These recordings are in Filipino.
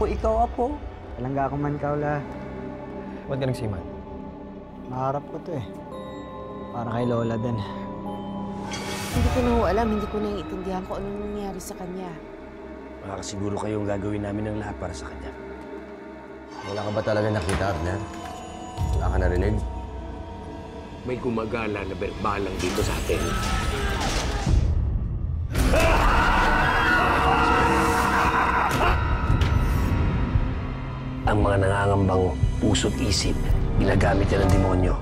ikaw, Apo. Talangga ako man, Kaula. Ba't ka nagsiman? Maharap ko to eh. Para kay Lola din. Hindi ko na ho alam, hindi ko naiintindihan kung anong nangyari sa kanya. Makakasiguro kayong gagawin namin ng lahat para sa kanya. Wala ka ba talaga nakita, Arner? Wala ka narinig? May gumagala na berbalang dito sa atin. Ang mga nangangambang puso't isip, ginagamit yan ng demonyo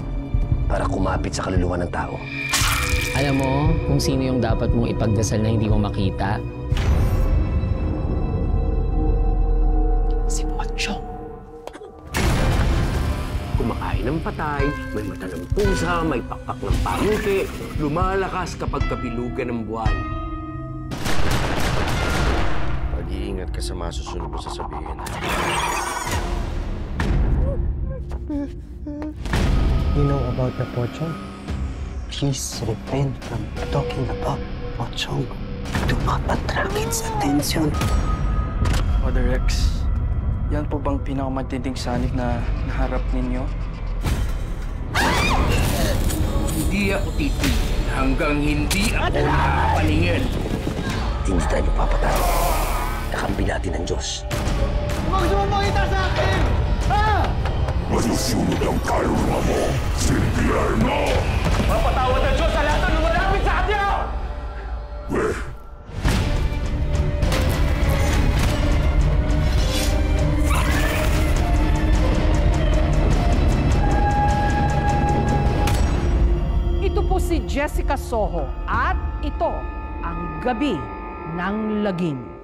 para kumapit sa kaluluwa ng tao. Alam mo kung sino yung dapat mong ipagdasal na hindi mo makita? Si Pochong. Kumakain ng patay, may mata ng pusa, may pakpak ng pangke, lumalakas kapag kabilugan ng buwan. Pag-iingat ka sa masusunod mo sasabihin. You know about the Pochong? Please refrain from talking about Pochong. Do not attract its attention. Father Rex, yan po bang pinakamatinding sanik na naharap ninyo? Hindi ako titigil hanggang hindi ako nakapaningin. Hindi tayo papatay. Nakampi natin ang Diyos. Huwag sumamangita sa akin! Ha? Masusunod ang kaluluwa mo, Silvierno! Mapatawad ang Diyos sa lahat ng lumalapit sa Kanya! Weh! Ito po si Jessica Soho at ito ang Gabi ng Lagim.